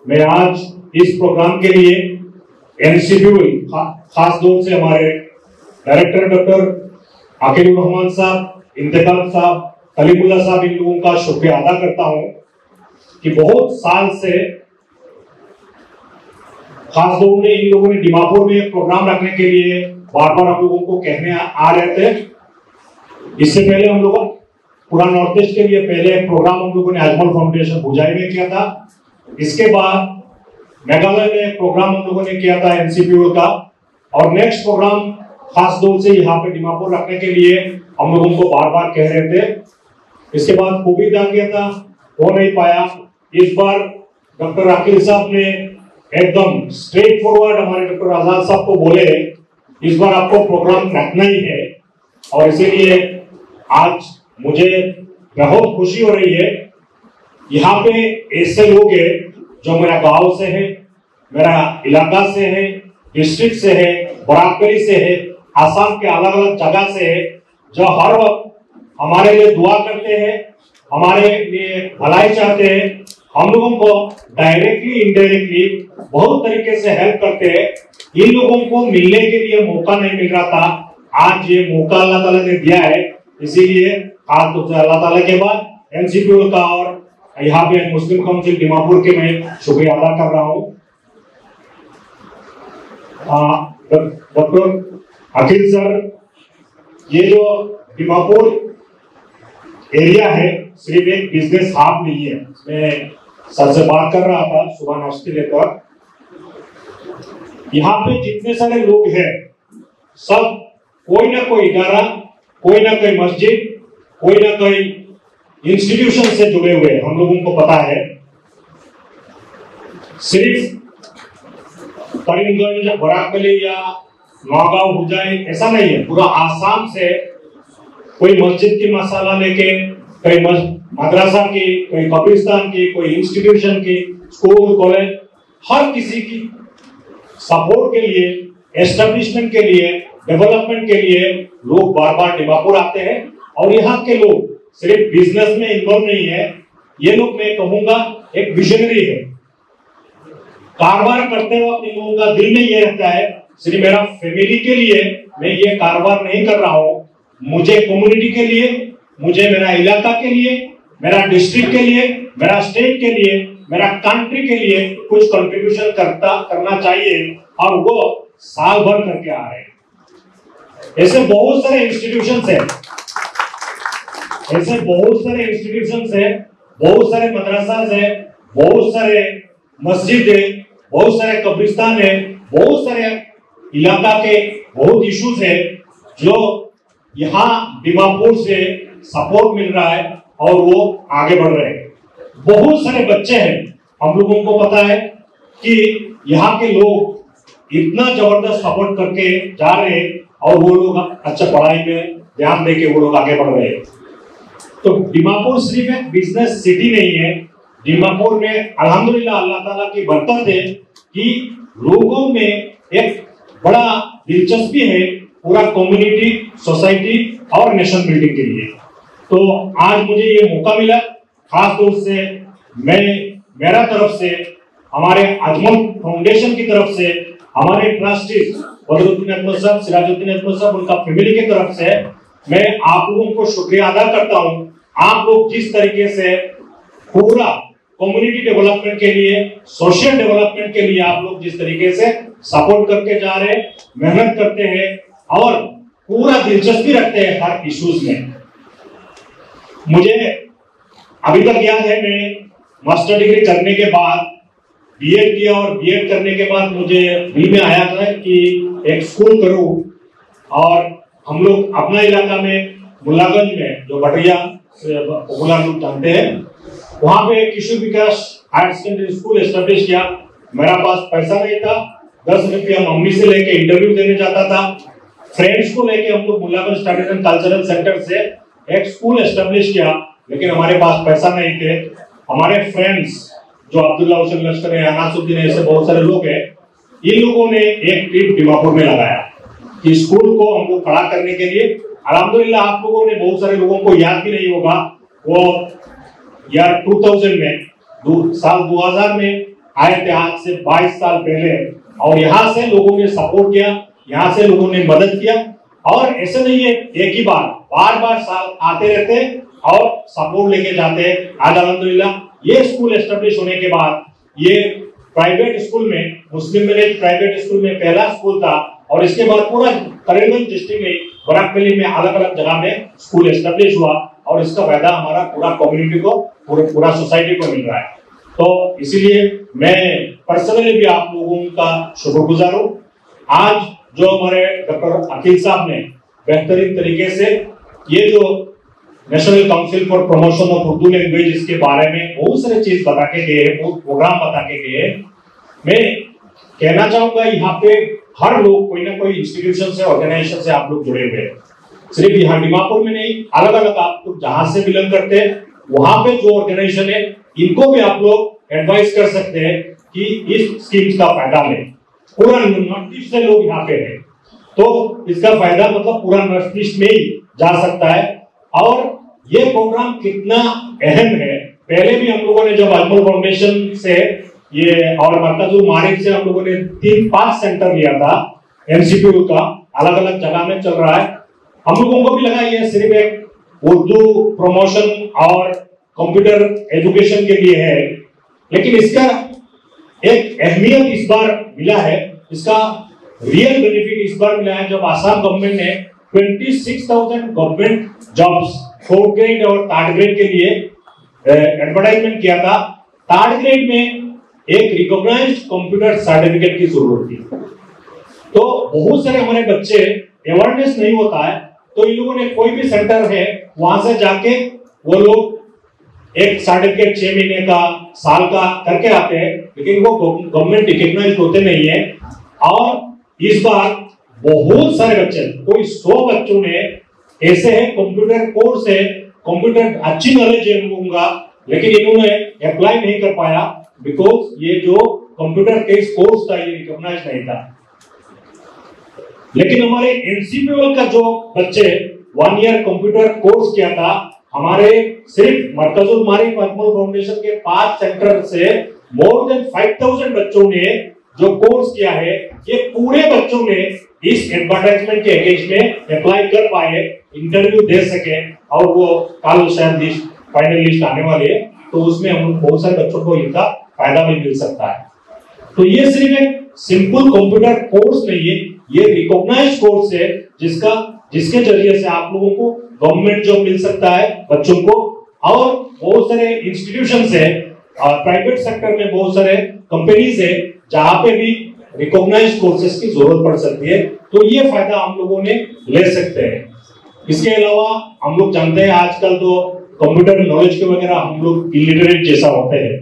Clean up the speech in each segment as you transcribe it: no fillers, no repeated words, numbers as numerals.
मैं आज इस प्रोग्राम के लिए एनसीपी खास तौर से हमारे डायरेक्टर डॉक्टर आकिबुर रहमान साहब, इंतकाल साहब, कलीमुल्लाह साहब, इन लोगों का शुक्रिया अदा करता हूं कि बहुत साल से खास तौर में इन लोगों ने दीमापुर में एक प्रोग्राम रखने के लिए बार बार हम लोगों को कहने आ रहे थे। इससे पहले हम लोग पूरा नॉर्थ ईस्ट के लिए पहले एक प्रोग्राम हम लोगों ने अजमल फाउंडेशन भुजाई में किया था। इसके बाद मेघालय में एक प्रोग्राम हम लोगों ने किया था एनसीपीओ का, और नेक्स्ट प्रोग्राम खास तौर से यहाँ पे दीमापुर रखने के लिए हम लोगों को बार बार कह रहे थे। इसके बाद कोविड आ गया था, हो नहीं पाया। इस बार डॉक्टर अकील साहब ने एकदम स्ट्रेट फॉरवर्ड हमारे डॉक्टर आजाद साहब को बोले इस बार आपको प्रोग्राम रखना ही है, और इसीलिए आज मुझे बहुत खुशी हो रही है। यहाँ पे ऐसे लोग हैं जो मेरा गांव से है, मेरा इलाका से है, डिस्ट्रिक्ट से है, बराकरी से है, आसाम के अलग अलग जगह से है, जो हर वक्त हमारे लिए दुआ करते हैं, हमारे लिए भलाई चाहते हैं, हम लोगों को डायरेक्टली इनडायरेक्टली बहुत तरीके से हेल्प करते हैं। इन लोगों को मिलने के लिए मौका नहीं मिल रहा था, आज ये मौका अल्लाह ताला ने दिया है। इसीलिए आज तो अल्लाह ताला के बाद एनसीपीओ का और यहाँ पे मुस्लिम काउंसिल दीमापुर के मैं शुक्रिया अदा कर रहा हूँ। डॉक्टर अखिल सर, ये जो दीमापुर एरिया है सिर्फ एक बिजनेस हब नहीं है। मैं सर से बात कर रहा था सुबह नाश्ते लेकर, यहाँ पे जितने सारे लोग हैं सब कोई ना कोई इदारा, कोई ना कोई मस्जिद, कोई ना कोई इंस्टीट्यूशन से जुड़े हुए हैं। हम लोगों को पता है सिर्फ करीमगंज, बराकली या नौगांव, भुजाई ऐसा नहीं है, पूरा आसाम से कोई मस्जिद की मसाला लेके, कोई मदरसा की, कोई कब्रिस्तान की, कोई इंस्टीट्यूशन की, स्कूल कॉलेज, हर किसी की सपोर्ट के लिए, एस्टेब्लिशमेंट के लिए, डेवलपमेंट के लिए लोग बार बार दीमापुर आते हैं। और यहाँ के लोग सिर्फ बिजनेस में इन्वॉल्व नहीं है, ये लोग मैं कहूंगा एक विजनरी है। कारोबार करते वक्त इन लोगों का दिल में ये रहता है सिर्फ मेरा फैमिली के लिए मैं ये कारोबार नहीं कर रहा हूँ, मुझे कम्युनिटी के लिए, मुझे मेरा इलाका के लिए, मेरा डिस्ट्रिक्ट के लिए, मेरा स्टेट के लिए, मेरा कंट्री के लिए कुछ कंट्रीब्यूशन करना चाहिए, और वो साल भर करके आ रहे हैं। ऐसे बहुत सारे इंस्टीट्यूशंस हैं, ऐसे बहुत सारे इंस्टीट्यूशंस हैं, बहुत सारे मदरसास हैं, बहुत सारे मस्जिद है, बहुत सारे कब्रिस्तान है, बहुत सारे इलाका के बहुत इश्यूज है जो यहाँ दीमापुर से सपोर्ट मिल रहा है और वो आगे बढ़ रहे हैं। बहुत सारे बच्चे हैं, हम लोगों को पता है कि यहाँ के लोग इतना जबरदस्त सपोर्ट करके जा रहे हैं और वो लोग अच्छा पढ़ाई में ध्यान देके वो लोग आगे बढ़ रहे हैं। तो दीमापुर सिर्फ एक बिजनेस सिटी नहीं है, दीमापुर में अल्हम्दुलिल्लाह अल्लाह ताला की बरकत है कि लोगों में एक बड़ा दिलचस्पी है पूरा कम्युनिटी, सोसाइटी और नेशन बिल्डिंग के लिए। तो आज मुझे ये मौका मिला, खास तौर से मैं मेरा तरफ से, हमारे अजमल फाउंडेशन की तरफ से, हमारे ट्रस्टीज बदरुद्दीन अहमद साहब, सिराजुद्दीन अहमद साहब, उनका फैमिली की तरफ से मैं आप लोगों को शुक्रिया अदा करता हूं। आप लोग जिस तरीके से पूरा कम्युनिटी डेवलपमेंट के लिए, सोशल डेवलपमेंट के लिए आप लोग जिस तरीके से सपोर्ट करके जा रहे हैं, मेहनत करते हैं और पूरा दिलचस्पी रखते हैं हर इश्यूज में। मुझे अभी तक याद है, मैं मास्टर डिग्री करने के बाद बीएड किया और बीएड करने के बाद मुझे दिल में आया था कि एक स्कूल करूं, और हम लोग अपना इलाका में मुल्लागंज में जो भटिया पॉपुलर लोग जानते हैं, वहां पे किशोर विकास हायर सेकेंडरी स्कूल एस्टेब्लिश किया। मेरा पास पैसा नहीं था, 10 रुपया मम्मी से लेके इंटरव्यू देने जाता था। फ्रेंड्स को लेके हम लोग मुल्लागंज स्टडीज एंड कल्चरल सेंटर से एक स्कूल एस्टेब्लिश किया, लेकिन हमारे पास पैसा नहीं थे। हमारे फ्रेंड्स जो अब्दुल्ला हुसैन लश्कर है, अनासुद्दीन, ऐसे बहुत सारे लोग हैं, इन लोगों ने एक ट्रिप दीमापुर में लगाया कि स्कूल को हमको खड़ा करने के लिए। अल्हम्दुलिल्लाह आप लोगों ने, बहुत सारे लोगों को याद भी नहीं होगा, वो यार 2000 में, साल 2000 में आए थे आज से 22 साल पहले, और यहाँ से लोगों ने सपोर्ट किया, यहाँ से लोगों ने मदद किया। और ऐसे नहीं है एक ही बार बार साल आते रहते और सपोर्ट लेके जाते। आज अल्हम्दुलिल्लाह ये स्कूल एस्टेब्लिश होने के बाद ये प्राइवेट स्कूल में, मुस्लिम विलेज प्राइवेट स्कूल में पहला स्कूल था, और इसके बाद पूरा करीबगंज डिस्ट्रिक्ट में बराकपल्ली में अलग अलग जगह में स्कूल एस्टेब्लिश हुआ, और इसका फायदा हमारा पूरा कम्युनिटी को, पूरा सोसाइटी को मिल रहा है। तो इसीलिए मैं पर्सनली भी आप लोगों का शुक्रगुजार हूँ। आज जो हमारे डॉक्टर अकील साहब ने बेहतरीन तरीके से ये जो national council for promotion of Urdu language इसके बारे में बहुत सारे चीज बता के गए, प्रोग्राम बता के गए। मैं कहना चाहूंगा यहाँ पे हर लोग कोई ना कोई इंस्टीट्यूशन से, ऑर्गेनाइजेशन से आप लोग जुड़े हुए हैं। सिर्फ यहाँ दीमापुर में नहीं, अलग अलग आप लोग जहां से बिलोंग करते हैं वहां पे जो ऑर्गेनाइजेशन है इनको भी आप लोग एडवाइस कर सकते हैं कि इस स्कीम्स का फायदा लें। पूरा नॉर्थ ईस्ट से लोग यहाँ पे हैं, तो इसका फायदा मतलब पूरा नॉर्थ ईस्ट में ही जा सकता है। और ये प्रोग्राम कितना अहम है, पहले भी हम लोगों ने जब अजमल फाउंडेशन से ये और मरकजुल मारिफ से हम लोगों ने 3-5 सेंटर लिया था एमसीपीयू का, अलग अलग जगह में चल रहा है। हम लोगों को भी लगा ये सिर्फ एक उर्दू प्रमोशन और कंप्यूटर एजुकेशन के लिए है, लेकिन इसका एक अहमियत इस बार मिला है, इसका रियल बेनिफिट इस बार मिला है जब आसाम गवर्नमेंट ने 26,000 गवर्नमेंट जॉब्स 4th ग्रेड और 3rd ग्रेड के लिए एडवर्टाइजमेंट किया था। 3rd ग्रेड में एक रिकॉग्नाइज्ड कंप्यूटर सर्टिफिकेट की जरूरत थी। तो बहुत सारे हमारे बच्चे अवेयरनेस नहीं होता है, तो इन लोगों ने कोई भी सेंटर है वहां से जाके वो लोग एक सर्टिफिकेट 6 महीने का, साल का करके आते हैं, लेकिन वो गवर्नमेंट रिकॉग्नाइज्ड होते नहीं है। और इस बार बहुत सारे बच्चे, कोई 100 बच्चों ने ऐसे है कंप्यूटर कोर्स है, कंप्यूटर अच्छी नॉलेज है लोगों का, लेकिन इन्होंने अप्लाई नहीं कर पाया बिकॉज ये जो कंप्यूटर केस कोर्स था ये रिकॉग्नाइज नहीं था। लेकिन हमारे एनसीपीएल का जो बच्चे 1 ईयर कंप्यूटर कोर्स किया था, हमारे सिर्फ मरकजुल मारिफ अजमल फाउंडेशन के 5 सेंटर से मोर देन 5,000 बच्चों ने जो कोर्स किया है, ये पूरे बच्चों ने इस एडवर्टाइजमेंट के अगेंस्ट में अप्लाई कर पाए, इंटरव्यू दे सके, और वो कल शायद लिस्ट, फाइनल लिस्ट आने वाली है, तो उसमें हम बहुत सारे बच्चों को इनका फायदा भी मिल सकता है। तो ये सिर्फ एक सिंपल कंप्यूटर कोर्स नहीं है, ये रिकॉग्नाइज्ड कोर्स है जिसके जरिए से आप लोगों को गवर्नमेंट जॉब मिल सकता है बच्चों को। और बहुत सारे इंस्टीट्यूशंस है, प्राइवेट सेक्टर में बहुत सारे कंपनीज है जहां पे भी रिकॉग्नाइज्ड कोर्सेज की जरूरत पड़ सकती है, तो ये फायदा हम लोगों ने ले सकते हैं। इसके अलावा हम लोग जानते हैं आजकल तो कंप्यूटर नॉलेज के वगैरह हम लोग इलिटरेट जैसा होते हैं,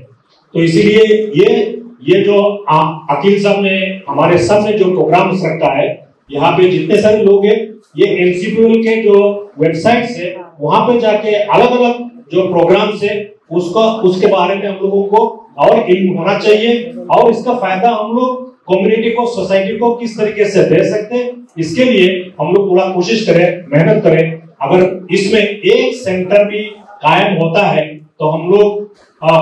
तो इसीलिए ये जो अकील साहब ने हमारे सामने जो प्रोग्राम्स रखा है, यहाँ पे जितने सारे लोग हैं, ये एनसीपीएल के जो वेबसाइट्स है वहां पे जाके अलग अलग जो प्रोग्राम्स है उसके बारे में हम लोगों को और इल्म होना चाहिए, और इसका फायदा हम लोग कम्युनिटी को, सोसाइटी को किस तरीके से दे सकते हैं, इसके लिए हम लोग पूरा कोशिश करें, मेहनत करें। अगर इसमें एक सेंटर भी कायम होता है तो हम लोग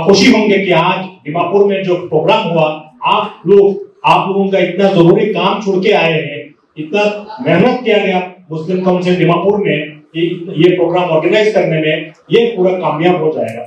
खुशी होंगे कि आज दीमापुर में जो प्रोग्राम हुआ, आप लोगों का इतना जरूरी काम छोड़ के आए हैं, इतना मेहनत किया गया मुस्लिम काउंसिल दीमापुर में ये प्रोग्राम ऑर्गेनाइज करने में, ये पूरा कामयाब हो जाएगा।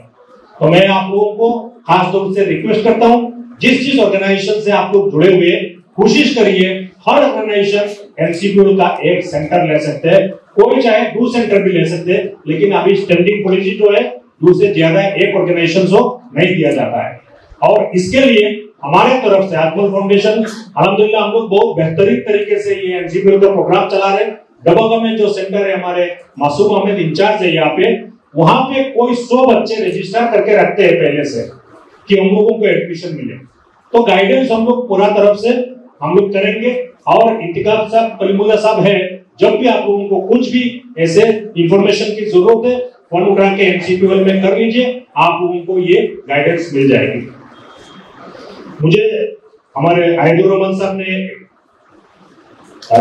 तो मैं आप लोगों को खास तौर से रिक्वेस्ट करता हूँ, जिस ऑर्गेनाइजेशन से आप लोग जुड़े हुए कोशिश करिए हर ऑर्गेनाइजेशन एनसीपीएल का एक सेंटर ले सकते हैं, कोई चाहे 2 सेंटर भी ले सकते हैं, लेकिन अभी स्टैंडिंग पॉलिसी जो है 2 से ज्यादा एक ऑर्गेनाइजेशन को नहीं दिया जाता है। और इसके लिए हमारे तरफ से अजमल फाउंडेशन अल्हम्दुलिल्लाह हम लोग बहुत बेहतरीन तरीके से ये एनसीपीएल का प्रोग्राम चला रहे हैं। डबगा में जो सेंटर है हमारे मासूम अहमद इंचार्ज है यहाँ पे, वहां पे कोई 100 बच्चे रजिस्टर करके रखते हैं पहले से कि हम लोगों को एडमिशन मिले, तो गाइडेंस हम लोग पूरा तरफ से हम लोग करेंगे। और इंतखाब साहब, कलीमुल्ला साहब है, जब भी आप लोगों को कुछ भी ऐसे इंफॉर्मेशन की जरूरत है, फोन उठा के एनसीपीएल में कर लीजिए, आप लोगों को ये गाइडेंस मिल जाएगी। मुझे हमारे आयदुर रहमान साहब ने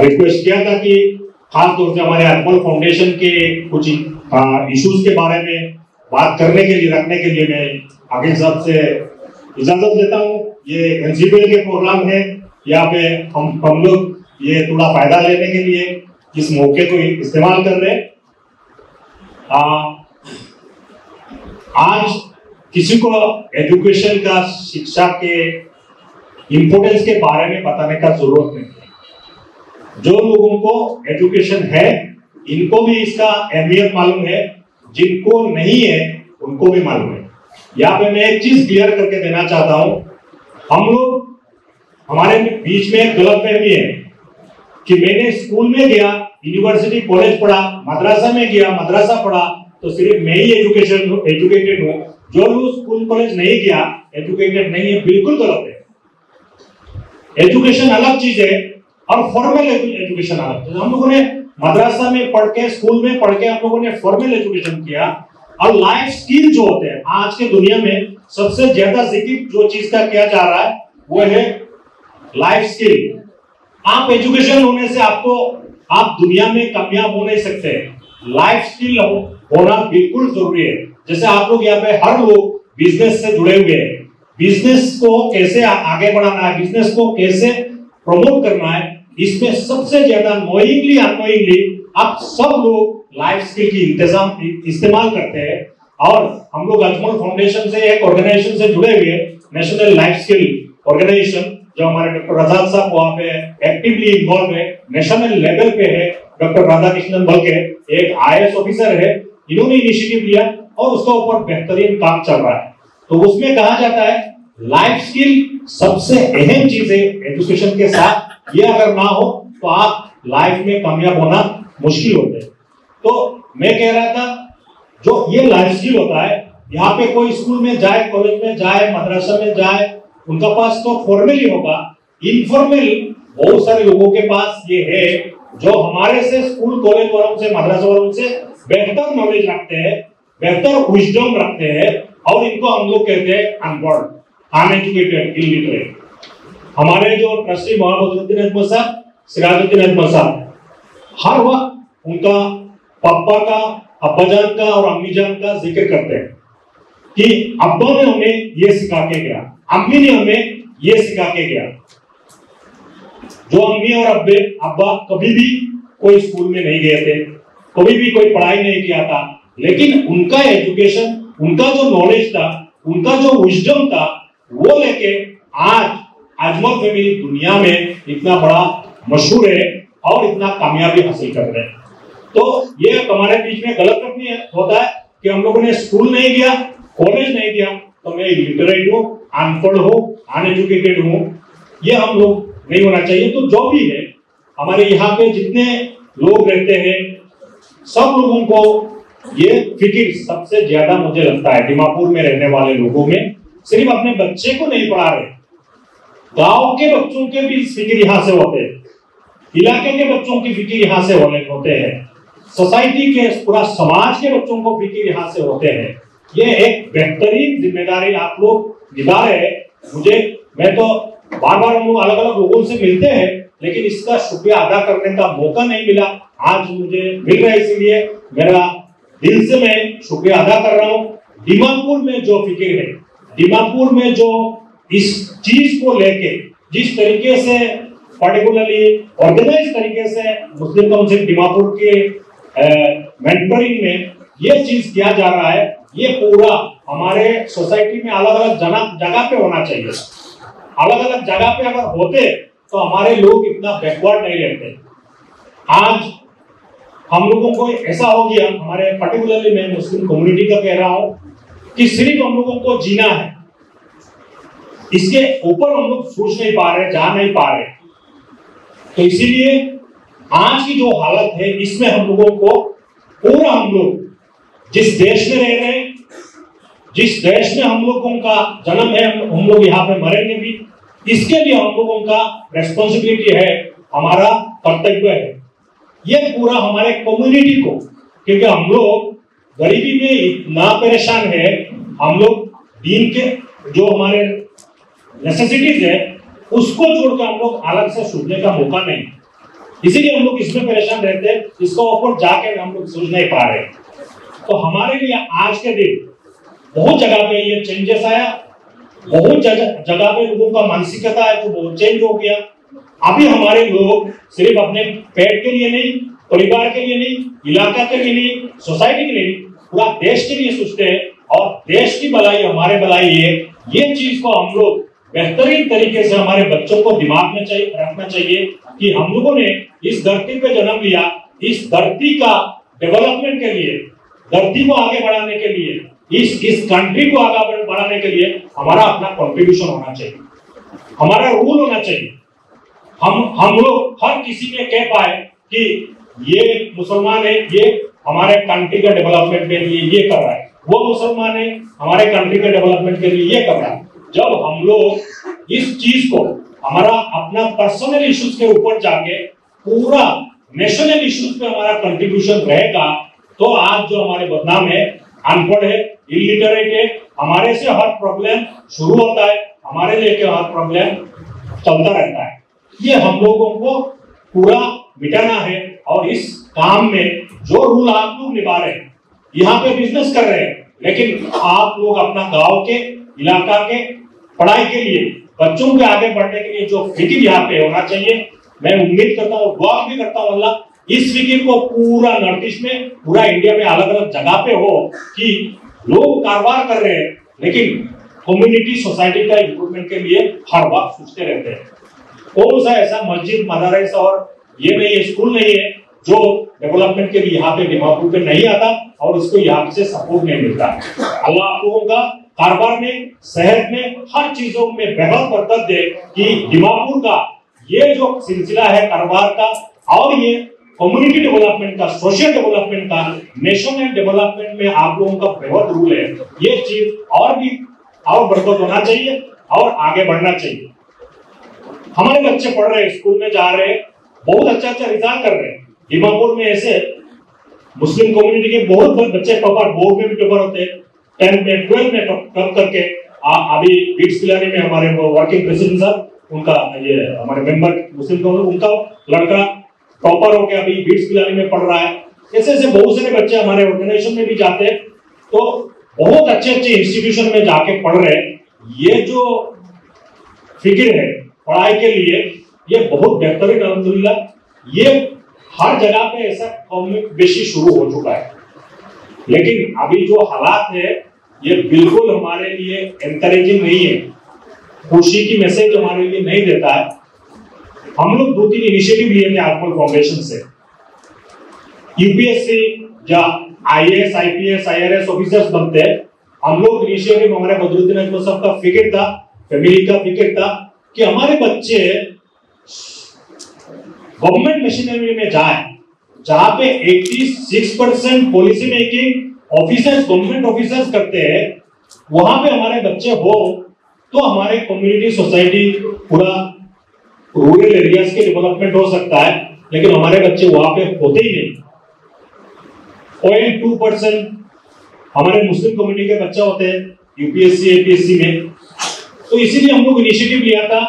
रिक्वेस्ट किया था कि खास तौर से हमारे अजमल फाउंडेशन के कुछ इश्यूज के बारे में बात करने के लिए, रखने के लिए मैं अकील साहब से इजाजत लेता हूँ। ये एनसीपीएल के प्रोग्राम है, यहाँ पे हम लोग ये थोड़ा फायदा लेने के लिए इस मौके को इस्तेमाल कर रहे हैं। आज किसी को एजुकेशन का, शिक्षा के इम्पोर्टेंस के बारे में बताने का जरूरत नहीं है। जो लोगों को एजुकेशन है इनको भी इसका अहमियत मालूम है, जिनको नहीं है उनको भी मालूम है। यहाँ पे मैं एक चीज क्लियर करके देना चाहता हूं, हम लोग, हमारे बीच में एक गलतफहमी है कि मैंने स्कूल में गया, यूनिवर्सिटी कॉलेज पढ़ा, मदरसा में गया, मदरसा पढ़ा तो सिर्फ मैं ही एजुकेटेड हूं, जो लोग स्कूल कॉलेज नहीं गया एजुकेटेड नहीं है। बिल्कुल गलत है। एजुकेशन अलग चीज है और फॉर्मल एजुकेशन अलग चीज। हम लोगों ने मदरसा में पढ़ के, स्कूल में पढ़ के हम लोगों ने फॉर्मल एजुकेशन किया, और लाइफ स्किल जो होते हैं आज के दुनिया में सबसे ज्यादा जिक्र जो चीज का किया जा रहा है वो है लाइफ स्किल। आप एजुकेशन होने से आप दुनिया में कामयाब हो नहीं सकते। लाइफ स्किल होना बिल्कुल जरूरी है। जैसे आप लोग यहाँ पे हर लोग बिजनेस से जुड़े हुए हैं, बिजनेस को कैसे आगे बढ़ाना है, बिजनेस को कैसे प्रमोट करना है, इसमें सबसे ज्यादा नोइंगली अननोइंगली आप सब लोग लाइफ स्किल की इस्तेमाल करते हैं। और हम लोग अजमल फाउंडेशन से, एक ऑर्गेनाइजेशन से जुड़े हुए, नेशनल लाइफ स्किल ऑर्गेनाइजेशन, जो हमारे डॉक्टर रजाद साहब वहां पे एक्टिवली इन्वॉल्व है, नेशनल लेवल पे है। डॉक्टर राधा कृष्णन बल्के एक आईएएस ऑफिसर है, इन्होंने इनिशिएटिव लिया और उसका ऊपर बेहतरीन काम चल रहा है। तो उसमें कहा जाता है लाइफ स्किल सबसे अहम चीज है एजुकेशन के साथ। ये अगर ना हो तो आप लाइफ में कामयाब होना मुश्किल होता है। तो मैं कह रहा था, जो ये लाइफ स्किल होता है, यहाँ पे कोई स्कूल में जाए, कॉलेज में जाए, मदरसा में जाए, उनका पास तो फॉर्मल ही होगा। इनफॉर्मल बहुत सारे लोगों के पास ये है, जो हमारे से स्कूल कॉलेज वालों से, मदरसा वालों से बेहतर नॉलेज रखते हैं, बेहतर विजडम रखते हैं, और इनको हम लोग कहते हैं अनपढ़, अनएजुकेटेड, इलिटरेट। हमारे जो ट्रस्टी मोहम्मद अजमल साहब, सिराजुद्दीन अजमल साहब, हर वक्त उनका पापा का, अब्बाजान का और अम्मी जान का जिक्र करते हैं कि अब्बा ने हमें ये सिखा के गया, अम्मी ने हमें ये सिखा के गया। जो अम्मी और अब्बा कभी भी कोई स्कूल में नहीं गए थे, कभी भी कोई पढ़ाई नहीं किया था, लेकिन उनका एजुकेशन, उनका जो नॉलेज था, उनका जो विजडम था, वो लेके आज अजमल फैमिली दुनिया में इतना बड़ा मशहूर है और इतना कामयाबी हासिल कर रहे हैं। तो ये हमारे बीच में गलतफहमी होता है कि हम लोगों ने स्कूल नहीं किया, कॉलेज नहीं किया, तो मैं इलिटरेट हूँ, अनपढ़ हूँ, अनएजुकेटेड हूँ। ये हम लोग नहीं होना चाहिए। तो जो भी है, हमारे यहाँ पे जितने लोग रहते हैं, सब लोगों को ये फिक्र सबसे ज्यादा मुझे लगता है दीमापुर में रहने वाले लोगों में, सिर्फ अपने बच्चे को नहीं पढ़ा रहे, गांव के बच्चों के भी फिक्र यहाँ से होते हैं, इलाके के बच्चों की फिक्र यहाँ से होते हैं, सोसाइटी के, पूरा समाज के बच्चों को फिक्र यहाँ से होते हैं। ये एक बेहतरीन जिम्मेदारी आप लोग निभा रहे हैं। मैं तो बार बार हम लोग अलग अलग लोगों से मिलते हैं, लेकिन इसका शुक्रिया अदा करने का मौका नहीं मिला, आज मुझे मिल रहा है, इसीलिए मेरा दिल से मैं शुक्रिया अदा कर रहा हूँ। दीमापुर में जो फिक्र है, दीमापुर में जो इस चीज को लेके जिस तरीके से पर्टिकुलरली ऑर्गेनाइज तरीके से मुस्लिम काउंसिल दीमापुर के मेंटरिंग में ये चीज किया जा रहा है, ये पूरा हमारे सोसाइटी में अलग अलग जगह पे होना चाहिए। अलग अलग जगह पे अगर होते तो हमारे लोग इतना बैकवर्ड नहीं रहते। आज हम लोगों को ऐसा हो गया, हमारे पर्टिकुलरली मैं मुस्लिम कम्युनिटी का कह रहा हूं, कि सिर्फ हम लोगों को जीना है, इसके ऊपर हम लोग सोच नहीं पा रहे, जा नहीं पा रहे। तो इसीलिए आज की जो हालत है, इसमें हम लोगों को पूरा, हम लोग जिस देश में रह रहे हैं, जिस देश में हम लोगों का जन्म है, हम लोग यहाँ पे मरेंगे भी, इसके लिए हम लोगों का रेस्पॉन्सिबिलिटी है, हमारा कर्तव्य है। ये पूरा हमारे कम्युनिटी को, क्योंकि हम लोग गरीबी में इतना परेशान है, हम लोग दीन के जो हमारे नेसेसिटीज है उसको छोड़कर हम लोग अलग से सोचने का मौका नहीं, इसीलिए हम लोग इसमें परेशान रहते हैं, इसको ऊपर जाके हम लोग सोच नहीं पा रहे। तो हमारे लिए आज के दिन बहुत जगह पे ये चेंजेस आया, बहुत जगह पे लोगों का मानसिकता है जो बहुत चेंज हो गया। अभी हमारे लोग सिर्फ अपने पेट के लिए नहीं, परिवार के लिए नहीं, इलाका के लिए नहीं, सोसाइटी के लिए नहीं, पूरा देश के लिए सोचते हैं। और देश की भलाई हमारे भलाई है, ये चीज को हम लोग बेहतरीन तरीके से हमारे बच्चों को दिमाग में रखना चाहिए कि हम लोगों ने इस धरती पे जन्म लिया, इस धरती का डेवलपमेंट के लिए, धरती को आगे बढ़ाने के लिए, इस कंट्री को आगे बढ़ाने के लिए हमारा अपना कंट्रीब्यूशन होना चाहिए, हमारा रूल होना चाहिए। हम लोग हर किसी में कह पाए कि ये मुसलमान है, ये हमारे कंट्री का डेवलपमेंट के लिए ये कर रहा है, वो मुसलमान है हमारे कंट्री के डेवलपमेंट के लिए ये कर रहा है। जब हम लोग इस चीज को हमारा अपना पर्सनल इश्यूज के ऊपर जाके पूरा नेशनल इश्यूज पे हमारा कंट्रीब्यूशन रहेगा, तो आज जो हमारे बदनाम है, अनपढ़ है, इलिटरेट है, हमारे से हर प्रॉब्लम शुरू होता है, हमारे लेके हर प्रॉब्लम चलता रहता है। ये हम लोगों को पूरा मिटाना है। और इस काम में जो रूल आप लोग निभा रहे हैं, यहाँ पे बिजनेस कर रहे हैं, लेकिन आप लोग अपना गांव के, इलाका के पढ़ाई के लिए, बच्चों के आगे बढ़ने के लिए जो फिक्र यहाँ पे होना चाहिए, मैं उम्मीद करता हूँ, दुआ भी करता हूँ अल्लाह इस फिक्र को पूरा नॉर्थ ईस्ट में, पूरा इंडिया में अलग अलग जगह पे हो कि लोग कारोबार कर रहे हैं लेकिन कम्युनिटी सोसाइटी का इम्प्रूवमेंट के लिए हर वक्त सोचते रहते हैं। कौन सा ऐसा मस्जिद, मदरस और ये नहीं है, स्कूल नहीं है जो डेवलपमेंट के लिए यहाँ पे दिमापुर पे नहीं आता और उसको यहाँ से सपोर्ट नहीं मिलता। अल्लाह आप लोगों का कारोबार में, सेहत में, हर चीजों में बेहतर बरकत दे कि दिमापुर का ये जो सिलसिला है कारोबार का और ये कम्युनिटी डेवलपमेंट का, सोशल डेवलपमेंट का, नेशनल डेवलपमेंट में आप लोगों का बहुत रूल है। ये चीज और भी और बरकत होना चाहिए और आगे बढ़ना चाहिए। हमारे बच्चे पढ़ रहे हैं, स्कूल में जा रहे हैं, बहुत अच्छा रिजल्ट कर रहे हैं। दिमापुर में ऐसे मुस्लिम कम्युनिटी के बहुत बच्चे टॉपर, बोर्ड में भी टॉपर होते हैं, 10th में 12th में टॉप करके अभी बीट्स पिलानी में हमारे वर्किंग प्रेसिडेंट साहब, उनका ये हमारे मेंबर मुस्लिम कम्युनिटी, उनका लड़का टॉपर होकर अभी बीट्स पिलानी में पढ़ रहा है। ऐसे ऐसे बहुत सारे बच्चे हमारे ऑर्गेनाइजेशन में भी जाते हैं, तो बहुत अच्छे अच्छे इंस्टीट्यूशन में जाके पढ़ रहे हैं। ये जो फिक्र है पढ़ाई के लिए, ये बहुत बेहतरीन अल्हम्दुलिल्लाह। ये हर जगह पे ऐसा कम बेशी शुरू हो चुका है, लेकिन अभी जो हालात है ये बिल्कुल हमारे लिए एनकरेजिंग नहीं है, खुशी की मैसेज हमारे लिए नहीं देता है। हम लोग 2-3 इनिशिएटिव लिए थे आत्मल फाउंडेशन से, यूपीएससी या आईएएस, आईपीएस, आईआरएस ऑफिसर्स बनते हैं। हम लोग इनिशिएटिव, हमारे बदरुद्दीन अजमल साहब का फिक्र था, फैमिली का फिक्र था कि हमारे बच्चे गवर्नमेंट मशीनरी में जाए, जहां पे 86% policy making officers, government officers करते हैं, वहां पे हमारे बच्चे हो तो हमारे कम्युनिटी, सोसाइटी, पूरा रूरल एरियाज के डेवलपमेंट हो सकता है। लेकिन हमारे बच्चे वहां पे होते ही नहीं। 0.2% हमारे मुस्लिम कम्युनिटी के बच्चे होते हैं यूपीएससी, एपीएससी में। तो इसीलिए हम लोग इनिशिएटिव लिया था,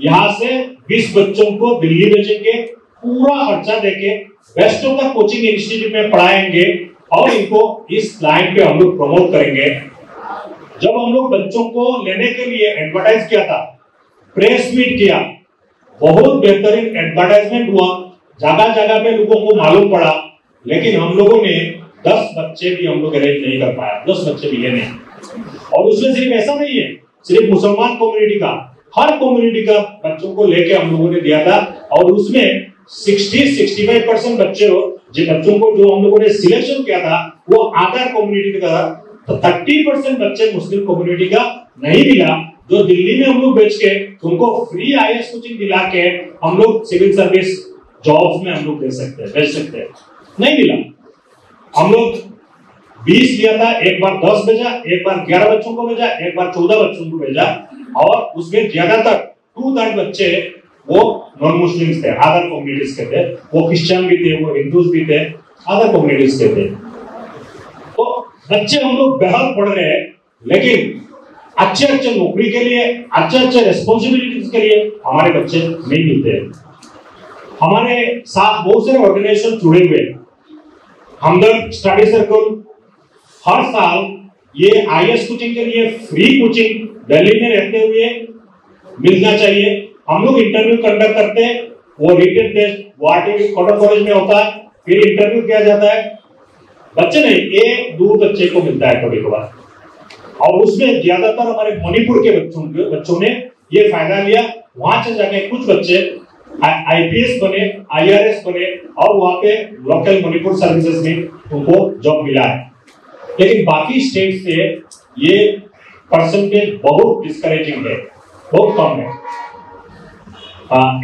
यहाँ से 20 बच्चों को दिल्ली भेजेंगे, पूरा खर्चा देके best of the coaching institute में पढ़ाएंगे और इनको इस लाइन पे हम लोग प्रमोट करेंगे। जब हम लोग बच्चों को लेने के लिए एडवर्टाइज किया था, प्रेस मीट किया, बहुत बेहतरीन एडवर्टाइजमेंट हुआ, जगह जगह पे लोगों को मालूम पड़ा, लेकिन हम लोगों ने 10 बच्चे भी हम लोग अरेंज नहीं कर पाया, 10 बच्चे भी लेने। और उसमें सिर्फ ऐसा नहीं है सिर्फ मुसलमान कम्युनिटी का, हर कम्युनिटी का बच्चों को लेके हम लोगों ने दिया था। और उसमें 60-65% बच्चे जिन बच्चों को जो हम लोगों ने सिलेक्शन किया था वो अदर कम्युनिटी का था, तो 30% बच्चे मुस्लिम कम्युनिटी का नहीं मिला, जो दिल्ली में हम लोग बेच के उनको फ्री आईएएस कोचिंग दिला के हम लोग सिविल सर्विस जॉब्स में हम लोग दे सकते हैं, भेज सकते हैं, नहीं मिला। हम लोग 20 लिया था, एक बार 10 भेजा, एक बार 11 बच्चों को भेजा, एक बार 14 बच्चों को भेजा। और उसमें ज्यादातर 2/3 बच्चे वो नॉन मुस्लिम्स थे, अदर कम्युनिटीज के थे, वो क्रिश्चियन भी थे, वो हिंदूज भी थे, अदर कम्युनिटीज के थे। तो बच्चे हम लोग बेहद पढ़ रहे हैं, लेकिन अच्छे अच्छे नौकरी के लिए, अच्छे अच्छे रिस्पॉन्सिबिलिटीज के लिए हमारे बच्चे नहीं मिलते। हमारे साथ बहुत सारे ऑर्गेनाइजेशन जुड़े हुए, हमदर्द स्टडी सर्कल हर साल ये आईएएस कोचिंग के लिए फ्री कोचिंग दिल्ली में रहते हुए मिलना चाहिए। हम लोग इंटरव्यू कंडक्ट करते हैं, वो written test Guwahati Cotton College में होता है, फिर इंटरव्यू किया जाता है। बच्चे नहीं, एक दो बच्चे को मिलता है कभी कभार, और उसमें ज्यादातर हमारे मणिपुर के बच्चों ने ये फायदा लिया। वहां से जाके कुछ बच्चे आईपीएस बने, आईआरएस बने, और वहां पे लोकल मणिपुर सर्विसेज में उनको जॉब मिला है। लेकिन बाकी स्टेट से ये परसेंटेज बहुत डिस्करेजिंग है, बहुत कम है।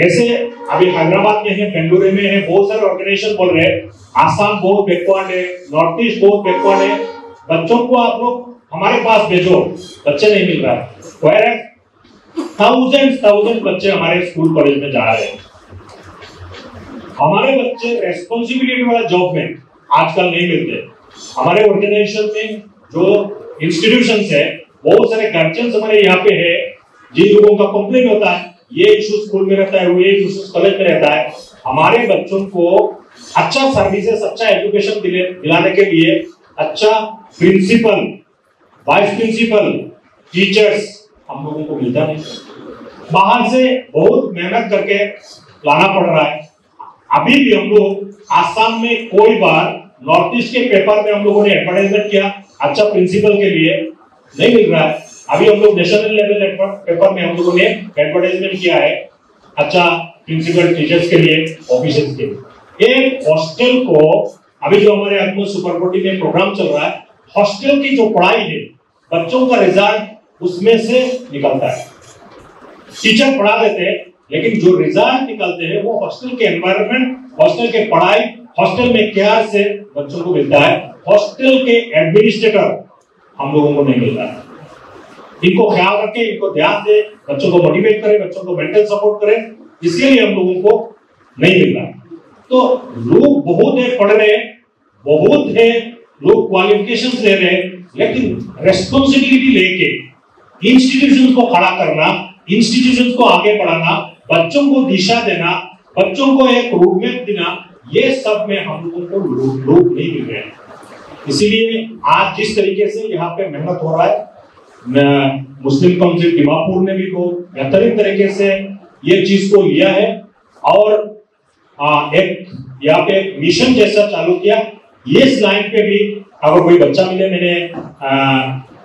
ऐसे अभी हैदराबाद में है, बेंगलुरु में है, बहुत सारे ऑर्गेनाइजेशन बोल रहे हैं आसाम बहुत बैकवर्ड है, नॉर्थ ईस्ट बहुत बैकवर्ड है, बच्चों को आप लोग हमारे पास भेजो, बच्चे नहीं मिल रहा है। थाउजेंड बच्चे हमारे स्कूल कॉलेज में जा रहे हैं। हमारे बच्चे रेस्पॉन्सिबिलिटी वाला जॉब में आजकल नहीं मिलते। हमारे ऑर्गेनाइजेशन में जो इंस्टीट्यूशंस है, बहुत सारे गार्जियंस हमारे यहाँ पे है, जिन लोगों का कंप्लेन होता है ये इशू स्कूल में रहता है, वो ये इशू कॉलेज में रहता है। हमारे बच्चों को अच्छा सर्विसेज, अच्छा एजुकेशन दिलाने के लिए अच्छा प्रिंसिपल, वाइस प्रिंसिपल, टीचर्स हम लोगों को मिलता नहीं। बाहर से बहुत मेहनत करके लाना पड़ रहा है। अभी भी हम लोग आसाम में कोई बार नॉर्थ ईस्ट के पेपर में हम लोगों ने एडवर्टाइजमेंट किया, अच्छा प्रिंसिपल के लिए नहीं मिल रहा है। अभी हम लोग नेशनल लेवल पेपर में हम लोगों ने एडवर्टाइजमेंट किया है अच्छा प्रिंसिपल, टीचर्स के लिए, ऑफिसर्स के लिए। एक हॉस्टल को अभी जो हमारे आत्म सुपरकोटी में प्रोग्राम चल रहा है, हॉस्टल की जो पढ़ाई है, बच्चों का रिजल्ट उसमें से निकलता है। टीचर पढ़ा देते हैं, लेकिन जो रिजल्ट निकलते हैं वो हॉस्टल के एनवायरनमेंट, हॉस्टल के पढ़ाई, हॉस्टल में केयर से बच्चों को मिलता है। हॉस्टल के एडमिनिस्ट्रेटर हम लोगों को नहीं मिलता है। इनको ख्याल रखें, इनको ध्यान दे, बच्चों को मोटिवेट करें, बच्चों को मेंटल सपोर्ट करें, इसके लिए हम लोगों को नहीं मिल रहा। तो लोग बहुत है पढ़ रहे हैं, बहुत है लोग क्वालिफिकेशंस ले रहे हैं, लेकिन रेस्पॉन्सिबिलिटी लेके इंस्टीट्यूशंस को खड़ा करना, इंस्टीट्यूशंस को आगे बढ़ाना, बच्चों को दिशा देना, बच्चों को एक रोडमैप देना, ये सब में हम लोगों को लोग नहीं मिल रहे हैं। इसीलिए आज जिस तरीके से यहाँ पे मेहनत हो रहा है, मुस्लिम काउंसिल दिमापुर ने भी बहुत बेहतरीन तरीके से ये चीज को लिया है और एक यहाँ पे मिशन जैसा चालू किया। ये इस लाइन पे भी अगर कोई बच्चा मिले, मैंने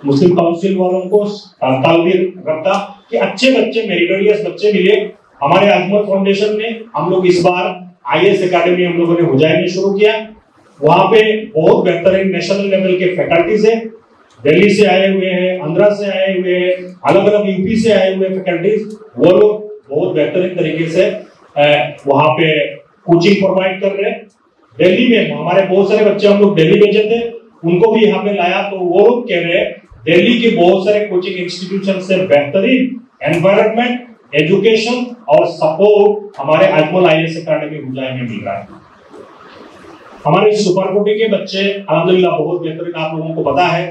मुस्लिम काउंसिल वालों को तालमेल रखा कि अच्छे बच्चे, मेरिटोरियस बच्चे मिले। हमारे अजमत फाउंडेशन ने हम लोग इस बार आईएएस एकेडमी हम लोगों ने उज्जैन में शुरू किया। वहां पे बहुत बेहतरीन नेशनल लेवल के फैकल्टीज है, दिल्ली से आए हुए हैं, आंध्रा से आए हुए हैं, अलग अलग यूपी से आए हुए फैकल्टीज, वो लोग बहुत बेहतरीन तरीके से वहां पे कोचिंग प्रोवाइड कर रहे हैं। दिल्ली में हमारे बहुत सारे बच्चे हम लोग दिल्ली भेजे थे, उनको भी यहाँ पे लाया, तो वो लोग कह रहे हैं दिल्ली के बहुत सारे कोचिंग इंस्टीट्यूशन से बेहतरीन एनवायरनमेंट, एजुकेशन और सपोर्ट हमारे अजमल आईएएस एकेडमी उज्जैन में मिल रहा है। हमारे सुपरकोटी के बच्चे अल्हम्दुलिल्लाह बहुत बेहतरीन, आप लोगों को पता है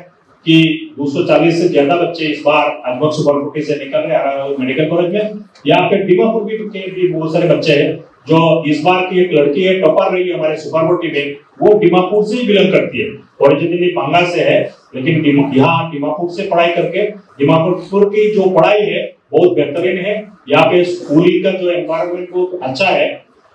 कि 240 से ज्यादा बच्चे इस बार अजमल सुपरकोटी से निकल रहे हैं मेडिकल कॉलेज में। यहाँ पे दीमापुर भी बहुत सारे बच्चे हैं। जो इस बार की एक लड़की है, टॉपर रही है हमारे सुपरकोटी में, वो दीमापुर से ही बिलोंग करती है, ओरिजिनली बांग्ला से है, लेकिन यहाँ दीमापुर से पढ़ाई करके, दीमापुर की जो पढ़ाई है बहुत बेहतरीन है। यहाँ पे स्कूलिंग का जो एनवायरनमेंट बहुत अच्छा है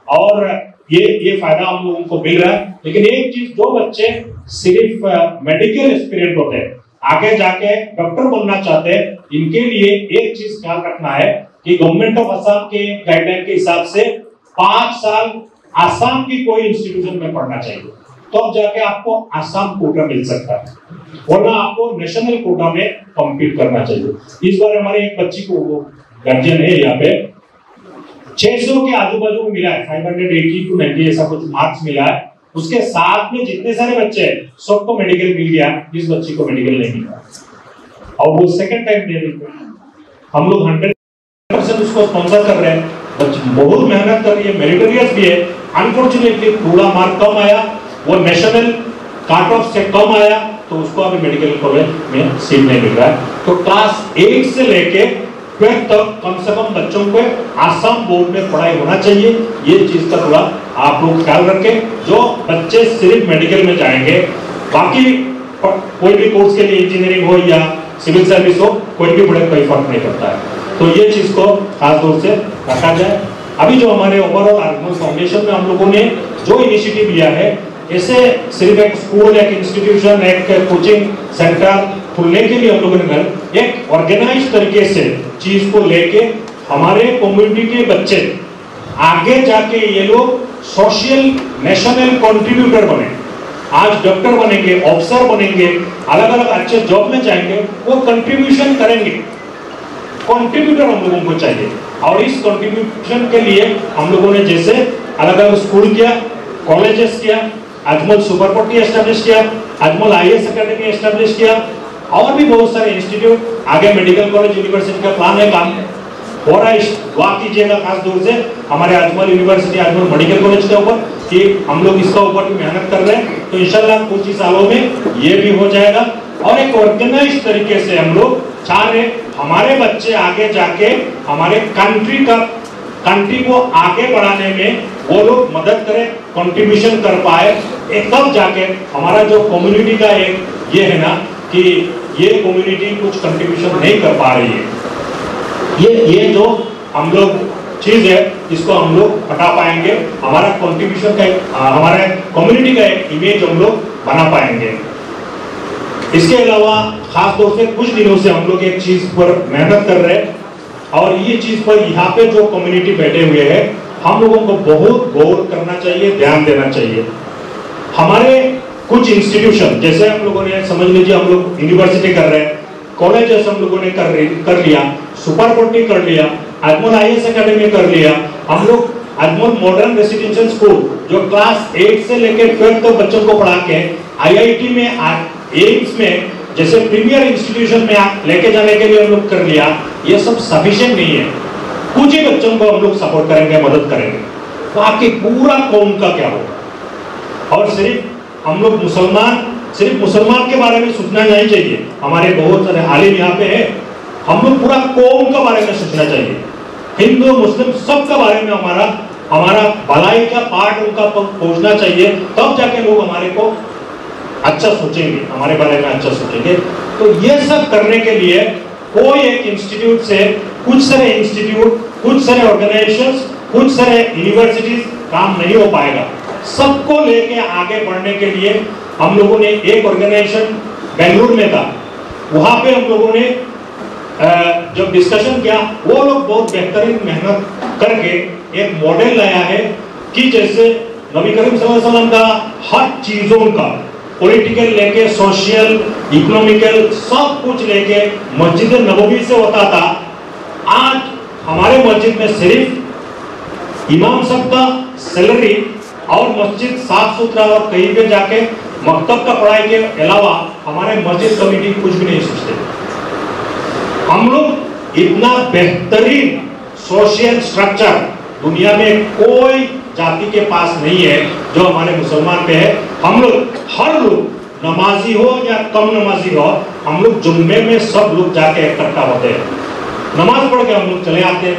और ये फायदा हम लोगों को मिल रहा है। लेकिन एक चीज, जो बच्चे सिर्फ मेडिकल एस्पिरेंट होते हैं, आगे जाके डॉक्टर बनना चाहते हैं, इनके लिए एक चीज ख्याल रखना है कि गवर्नमेंट ऑफ असम के गाइडलाइन के हिसाब से 5 साल आसाम की कोई इंस्टीट्यूशन में पढ़ना चाहिए, तो अब जाके आपको आसाम कोटा मिल सकता है, वरना आपको नेशनल कोटा में कम्पीट करना चाहिए। इस बार हमारे एक बच्ची को, गार्जियन है यहाँ पे, 600 के आजू बाजू में मिला है, 580 to 90 ऐसा कुछ मार्क्स मिला है। उसके साथ में जितने सारे बच्चे हैं सबको मेडिकल मिल गया, इस बच्ची को मेडिकल नहीं मिला और वो सेकंड टाइम दे रही है। हम लोग 100% उसको स्पॉन्सर कर रहे हैं, बच्ची बहुत मेहनत कर रही है, मेरिटोरियस भी है। अनफॉर्चुनेटली थोड़ा मार्क कम आया, वो नेशनल कट ऑफ से कम आया, तो उसको अभी मेडिकल कॉलेज में सीट नहीं मिल रहा है। तो क्लास 8 से लेके 12 तक कम से कम बच्चों को आसाम बोर्ड में पढ़ाई होना चाहिए। ये चीज का थोड़ा आप लोग ख्याल रखें। जो बच्चे सिर्फ मेडिकल में जाएंगे, बाकी कोई भी कोर्स के लिए इंजीनियरिंग हो या सिविल सर्विस हो, कोई भी बड़े कोई फर्क नहीं करता है। तो ये चीज को खास तौर से रखा जाए। अभी जो हमारे ओवरऑल आजमल फाउंडेशन में हम लोगों ने जो इनिशिएटिव लिया है, ऐसे सिर्फ एक स्कूल, एक इंस्टीट्यूशन, एक कोचिंग सेंटर खुलने के लिए हम लोगों ने एक ऑर्गेनाइज तरीके से चीज को लेके हमारे कम्युनिटी के बच्चे आगे जाके ये लोग सोशल नेशनल कंट्रीब्यूटर बने, आज डॉक्टर बनेंगे, ऑफिसर बनेंगे, अलग अलग अच्छे जॉब में जाएंगे, वो कंट्रीब्यूशन करेंगे। कंट्रीब्यूटर हम लोगों को चाहिए और इस कंट्रीब्यूशन के लिए हम लोगों ने जैसे अलग अलग स्कूल किया, कॉलेजेस किया, अजमल सुपरपोर्टी एस्टेब्लिश किया, अजमल आईएएस एकेडमी एस्टेब्लिश किया और भी बहुत सारे इंस्टीट्यूट, आगे मेडिकल कॉलेज यूनिवर्सिटी का प्लान है, काम हो रहा है। दुआ कीजिएगा खास तौर से हमारे Ajmal university, Ajmal medical college के ऊपर कि हम लोग इसका ऊपर भी मेहनत कर रहे हैं, तो इंशाल्लाह कुछ ही सालों में ये भी हो जाएगा। और एक ऑर्गेनाइज तरीके से हम लोग चाह रहे हमारे बच्चे आगे जाके हमारे कंट्री को आगे बढ़ाने में वो लोग मदद करें, कंट्रीब्यूशन कर पाए, एक तब जाके हमारा जो कम्युनिटी का एक ये है ना कि ये कम्युनिटी कुछ कंट्रीब्यूशन नहीं कर पा रही है, ये जो हम लोग चीज है इसको हम लोग हटा पाएंगे, हमारा कंट्रीब्यूशन का हमारे कम्युनिटी का एक इमेज हम लोग बना पाएंगे। इसके अलावा खास तौर से कुछ दिनों से हम लोग एक चीज पर मेहनत कर रहे हैं और ये चीज पर यहाँ पे जो कम्युनिटी बैठे हुए हैं हम लोगों को बहुत गौर करना चाहिए, ध्यान देना चाहिए। हमारे कुछ इंस्टीट्यूशन जैसे हम लोगों ने समझ लीजिए हम लोग यूनिवर्सिटी कर रहे हैं, कॉलेजेस हम लोगों ने कर लिया, सुपरपोर्टी कर लिया, अजमल आईएएस एकेडमी कर लिया, हम लोग अजमल मॉडर्न रेसिडेंशियल स्कूल जो क्लास 8 से लेकर 12 तक बच्चों को पढ़ा के आईआईटी में, एम्स में जैसे प्रीमियर इंस्टीट्यूशन में लेके जाने के लिए हम लोग कर लिया। ये सब सफिशिएंट नहीं है, कुछ ही बच्चों को हम लोग सपोर्ट करेंगे, मदद करेंगे, बाकी पूरा कौम का क्या होगा। और सिर्फ हम लोग सिर्फ मुसलमान के बारे में सोचना नहीं चाहिए, हमारे बहुत सारे आलिम यहाँ पे है, हम लोग पूरा कौम के बारे में सोचना चाहिए, हिंदू मुस्लिम सब के बारे में हमारा भलाई का पार्ट उनका पहुंचना चाहिए, तब जाके लोग हमारे को अच्छा सोचेंगे, हमारे बारे में अच्छा सोचेंगे। तो ये सब करने के लिए कोई एक इंस्टीट्यूट से कुछ सारे इंस्टीट्यूट, कुछ सारे ऑर्गेनाइजेशंस, कुछ सारे यूनिवर्सिटीज काम नहीं हो पाएगा। सबको लेके आगे बढ़ने के लिए हम लोगों ने एक ऑर्गेनाइजेशन बेंगलुरु में था, वहां पे हम लोगों ने जब डिस्कशन किया, वो लोग बहुत बेहतरीन मेहनत करके एक मॉडल लाया है कि जैसे नबी करीम सल्लल्लाहु अलैहि वसल्लम का हर चीजों का पॉलिटिकल लेके सोशल, इकोनॉमिकल सब कुछ लेके मस्जिद नबवी से होता था। आज हमारे मस्जिद में सिर्फ इमाम साहब का सैलरी और मस्जिद साफ सुथरा और कहीं पे जाके मकतब का पढ़ाई के अलावा हमारे मस्जिद कमेटी कुछ भी नहीं सोचते। हम लोग इतना बेहतरीन सोशल स्ट्रक्चर दुनिया में कोई जाति के पास नहीं है जो हमारे मुसलमान पे है। हम लोग हर लोग नमाजी हो या कम नमाजी हो, हम लोग जुम्मे में सब लोग जाके इकट्ठा होते हैं, नमाज पढ़ के हम लोग चले आते हैं।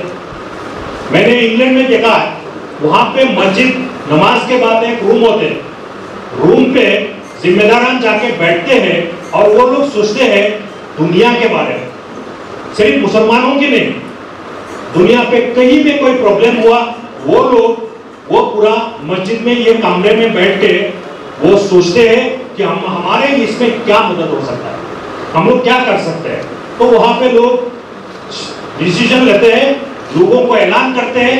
मैंने इंग्लैंड में देखा है, वहां पे मस्जिद नमाज के बाद एक रूम होते हैं, रूम पे जिम्मेदारान जाके बैठते हैं और वो लोग सोचते हैं दुनिया के बारे में, सिर्फ मुसलमानों की नहीं, दुनिया पे कहीं भी कोई प्रॉब्लम हुआ वो पूरा मस्जिद में ये कमरे में बैठ के वो सोचते हैं कि हमारे इसमें क्या मदद हो सकता है, हम लोग क्या कर सकते हैं। तो वहां पे लोग डिसीजन लेते हैं, लोगों को ऐलान करते हैं,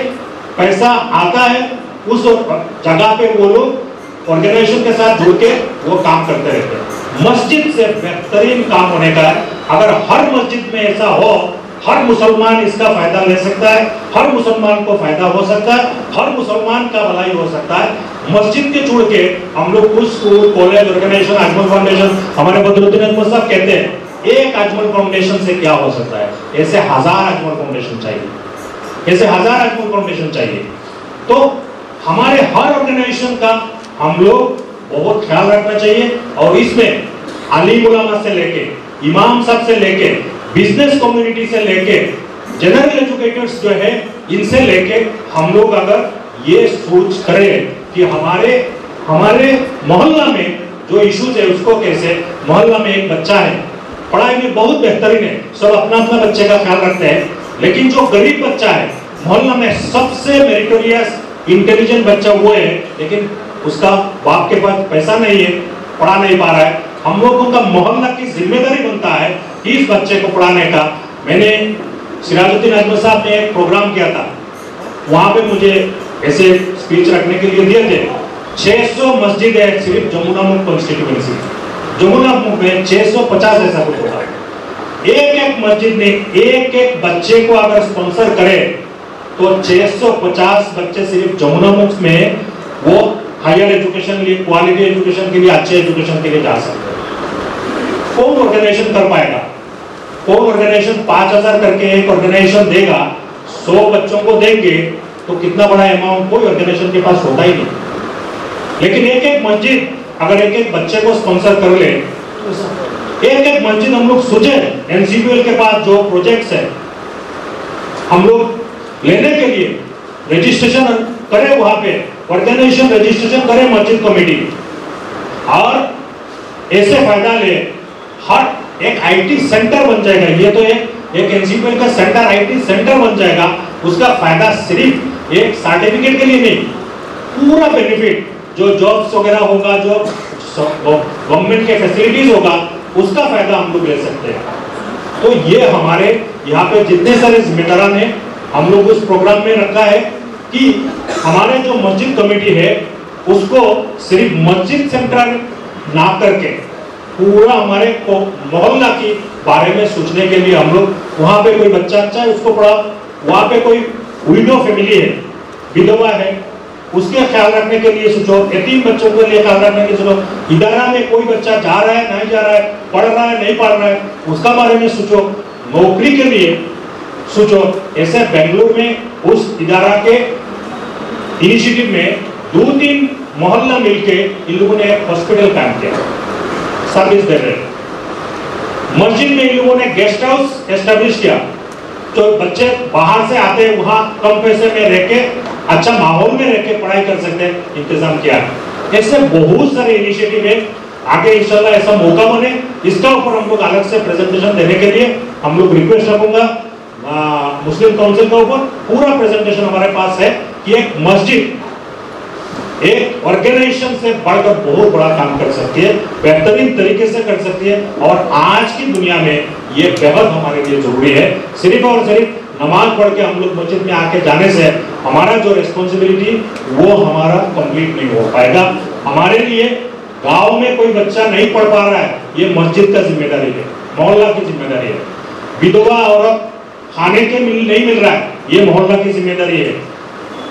पैसा आता है, उस जगह पे वो लोग ऑर्गेनाइजेशन के साथ जुड़ के वो काम करते रहते हैं। मस्जिद से बेहतरीन काम होने का है। अगर हर मस्जिद में ऐसा हो, हर मुसलमान इसका फायदा ले सकता है, हर मुसलमान को फायदा हो सकता है, हर मुसलमान का भलाई हो सकता है। मस्जिद के जुड़ के हम लोग कुछ school, college, organisation, Ajmal Foundation, हमारे बदरुद्दीन अजमल साहब कहते हैं एक अजमल फाउंडेशन से क्या हो सकता है, ऐसे 1000 अजमल फाउंडेशन चाहिए, ऐसे 1000 अजमल फाउंडेशन चाहिए। तो हमारे हर ऑर्गेनाइजेशन का हम लोग बहुत ख्याल रखना चाहिए और इसमें आलिम उलमा से लेके, इमाम साहब से लेके, बिजनेस कम्युनिटी से लेके, जनरल एजुकेटर्स जो है इनसे लेके हम लोग अगर ये सोच करें कि हमारे मोहल्ला में जो इश्यूज है उसको कैसे मोहल्ला में एक बच्चा है, पढ़ाई में बहुत बेहतरीन है, सब अपना अपना बच्चे का ख्याल रखते हैं, लेकिन जो गरीब बच्चा है मोहल्ला में सबसे मेरिटोरियस इंटेलिजेंट बच्चा वो है, लेकिन उसका बाप के पास पैसा नहीं है, पढ़ा नहीं पा रहा है। हम लोगों का मोहल्ला की जिम्मेदारी बनता है कि इस बच्चे को पढ़ाने का। मैंने सिराजुद्दीन अजमल साहब ने एक प्रोग्राम किया था, वहां पे मुझे ऐसे स्पीच रखने के लिए दिए थे। 600 मस्जिद है सिर्फ जमुनामुख कॉन्स्टिट्यूएंसी, जमुनामुख में 650 ऐसा कुछ होता है। एक मस्जिद ने एक बच्चे को अगर स्पॉन्सर करे तो 650 बच्चे सिर्फ जमुनामुख में वो हायर एजुकेशन के लिए, क्वालिटी एजुकेशन के लिए, अच्छे एजुकेशन के लिए जा सकते हैं। कौन ऑर्गेनाइजेशन कर पाएगा? कौन ऑर्गेनाइजेशन 5000 करके एक ऑर्गेनाइजेशन देगा, 100 बच्चों को देंगे तो कितना बड़ा अमाउंट कोई ऑर्गेनाइजेशन के पास होता ही नहीं। लेकिन एक मस्जिद अगर एक बच्चे को स्पॉन्सर कर ले, एक मस्जिद हम लोग सोचे एनसीपीएल के पास जो प्रोजेक्ट्स है हम लोग लेने के लिए रजिस्ट्रेशन करें, वहां पे ऑर्गेनाइजेशन रजिस्ट्रेशन करें मस्जिद कमेटी, और ऐसे फायदा ले। हर एक आईटी सेंटर बन जाएगा, ये तो एक एनसीपीएल का सेंटर आईटी सेंटर बन जाएगा। उसका फायदा सिर्फ एक सर्टिफिकेट के लिए नहीं, पूरा बेनिफिट जो जॉब्स वगैरह होगा, जो गवर्नमेंट के फैसिलिटीज होगा, उसका फायदा हम लोग ले सकते हैं। तो ये हमारे यहाँ पे जितने सारे जिम्मेदारान हैं, हम लोग उस प्रोग्राम में रखा है कि हमारे जो मस्जिद कमेटी है उसको सिर्फ मस्जिद सेंटर ना करके पूरा हमारे मोहल्ला के बारे में सोचने के लिए हम लोग, वहाँ पे कोई बच्चा अच्छा है उसको पढ़ा, वहाँ पे कोई विडो फैमिली है, विधवा है, उसके ख्याल रखने के लिए सोचो, यतीम बच्चों के लिए ख्याल रखने के लिए सोचो, इदारा में कोई बच्चा जा रहा है नहीं जा रहा है, पढ़ रहा है नहीं पढ़ रहा है, उसका बारे में सोचो, नौकरी के लिए सोचो। ऐसे बेंगलुरु में उस इदारा के इनिशिएटिव में 2-3 मोहल्ला मिलके इन लोगों ने एक हॉस्पिटल काम किया, सर्विस दे रहे। मस्जिद में इन लोगों ने गेस्ट हाउस एस्टेब्लिश किया, तो बच्चे बाहर से आते हैं, वहां कम पैसे में रह के अच्छा माहौल में रह के पढ़ाई कर सकते हैं, इंतजाम किया। ऐसे बहुत सारे इनिशिएटिव है, आगे इंशाल्लाह ऐसा मौका बने, इसका ऊपर हम लोग अलग से प्रेजेंटेशन देने के लिए हम लोग रिक्वेस्ट रखूंगा मुस्लिम काउंसिल के ऊपर। पूरा प्रेजेंटेशन हमारे पास है कि एक मस्जिद एक ऑर्गेनाइजेशन से बढ़कर बहुत बड़ा काम कर सकती है, बेहतरीन तरीके से कर सकती है, और आज की दुनिया में ये बेहद हमारे लिए जरूरी है। सिर्फ और सिर्फ नमाज पढ़ के हम लोग मस्जिद में आके जाने से हमारा जो रिस्पॉन्सिबिलिटी वो हमारा कंप्लीट नहीं हो पाएगा। हमारे लिए गांव में कोई बच्चा नहीं पढ़ पा रहा है, ये मस्जिद का जिम्मेदारी है, मोहल्ला की जिम्मेदारी है। विधवा औरत खाने के नहीं मिल रहा है, ये मोहल्ला की जिम्मेदारी है।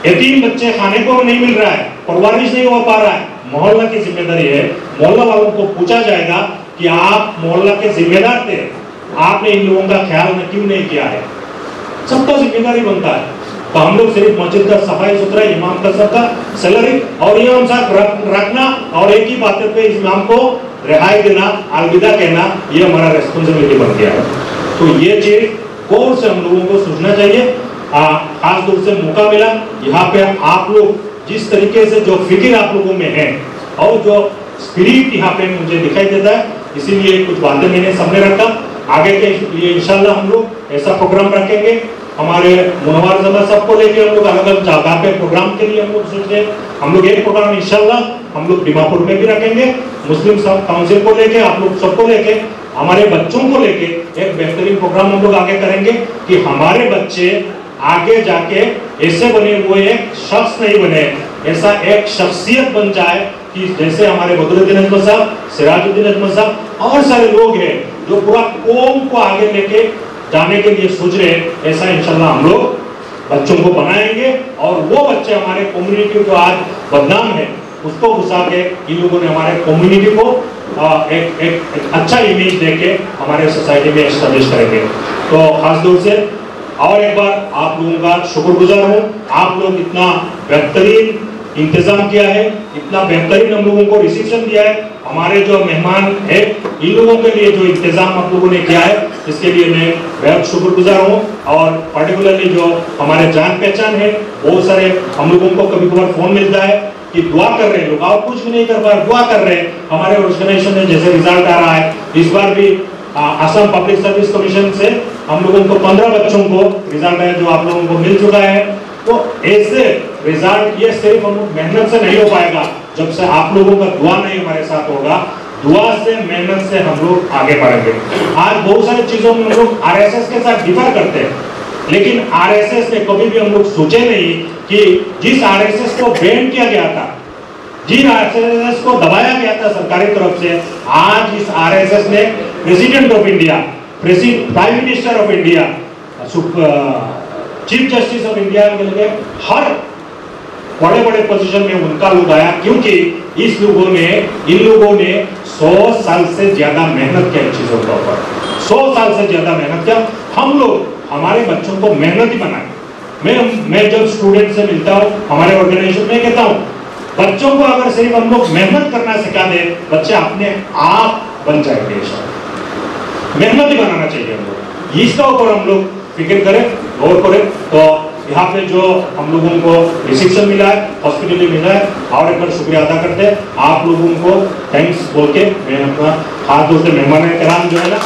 यतीम बच्चे खाने को नहीं मिल रहा है, परवरिश नहीं हो पा रहा है, मोहल्ला की जिम्मेदारी है। मोहल्ला वालों को पूछा जाएगा कि आप मोहल्ला के जिम्मेदार थे, आपने इन लोगों का ख्याल क्यों नहीं किया है? सबका जिम्मेदारी बनता है। तो हम लोग सिर्फ मस्जिद का सफाई सुथरा, इमाम का सबका सैलरी और इमाम साहब रखना और एक ही बात पे इमाम को रिहाई देना, अलविदा कहना, ये हमारा रेस्पॉन्सिबिलिटी बन गया है। तो ये चीज गौर से हम लोगों को सोचना चाहिए। खास तौर से मौका मिला यहाँ पे, आप लोग जिस तरीके से जो फिक्र आप लोगों में है और जो स्पिरिट यहाँ पे मुझे दिखाई देता है, इसीलिए कुछ बातें मैंने सामने रखा। आगे के लिए इंशाल्लाह हम लोग ऐसा प्रोग्राम रखेंगे। हमारे मुनव्वर जमा सबको लेके हम लोग अलग अलग जगह पे प्रोग्राम के लिए हम लोग सोच रहे हैं। हम लोग एक प्रोग्राम इंशाल्लाह हम लोग दीमापुर में भी रखेंगे, मुस्लिम काउंसिल को लेके, आप लोग सबको लेके, हमारे बच्चों को लेके एक बेहतरीन प्रोग्राम हम लोग आगे करेंगे कि हमारे बच्चे आगे जाके ऐसे बने हुए एक शख्स नहीं बने, ऐसा एक शख्सियत बन जाए कि जैसे हमारे बदरुद्दीन अजमल साहब, सिराजुद्दीन अजमल साहब और सारे लोग हैं जो पूरा कौम को आगे लेके जाने के लिए सोच रहे हैं। ऐसा इंशाल्लाह हम लोग बच्चों को बनाएंगे और वो बच्चे हमारे कम्युनिटी जो आज बदनाम है उसको घुसा के इन लोगों ने हमारे कम्युनिटी को एक अच्छा इमेज देके हमारे सोसाइटी में एस्टेब्लिश करेंगे। तो खास तौर से और एक बार आप लोगों का शुक्रगुजार हूँ, आप लोग इतना बेहतरीन इंतजाम किया है, इतना बेहतरीन हम लोगों को रिसेप्शन दिया है। हमारे जो मेहमान है इन लोगों के लिए जो इंतजाम आप लोगों ने किया है, इसके लिए मैं बेहद शुक्रगुजार हूँ। और पर्टिकुलरली जो हमारे जान पहचान है, बहुत सारे हम लोगों को कभी कभार फोन मिलता है कि दुआ कर रहे हैं लोग, और कुछ भी नहीं कर पा रहे, दुआ कर रहे हैं। हमारे ऑर्गेनाइजेशन में जैसे रिजल्ट आ रहा है, इस बार भी असम पब्लिक सर्विस कमीशन से हम लोगों को 15 बच्चों को रिजल्ट है जो आप लोगों को मिल चुका है। तो ऐसे रिजल्ट ये सिर्फ हम मेहनत से नहीं हो पाएगा, जब से आप लोगों का दुआ नहीं हमारे साथ होगा, दुआ से मेहनत से हम लोग आगे बढ़ेंगे। आज बहुत सारी चीजों में हम लोग आरएसएस के साथ डिफर करते हैं, लेकिन आरएसएस ने कभी भी हम लोग सोचे नहीं कि जिस आरएसएस को बैन किया गया था, जिन आरएसएस को दबाया गया था सरकारी तरफ से, आज इस आरएसएस ने president of India, prime minister of India, chief justice of India के लिए हर बड़े बड़े पोजीशन में उनका लोग आया, क्योंकि इन लोगों ने 100 साल से ज्यादा मेहनत किया चीजों के ऊपर, 100 साल से ज्यादा मेहनत किया। हम लोग हमारे बच्चों को मेहनती बनाए। मैं जब स्टूडेंट से मिलता हूँ हमारे ऑर्गेनाइजेशन में, कहता हूँ बच्चों को अगर सिर्फ हम लोग मेहनत करना सिखा दे, बच्चे अपने आप बन जाएंगे। मेहनत ही बनाना चाहिए हम लोग, इसका ऊपर हम लोग फिक्र करें, गौर करें। तो यहाँ पे जो हम लोगों को रिसेप्शन मिला है, हॉस्पिटल मिला है, और एक बार शुक्रिया अदा करते हैं। आप लोगों को थैंक्स बोल के मैं अपना हाथ जोड़ के मेहमान कराम जो है ना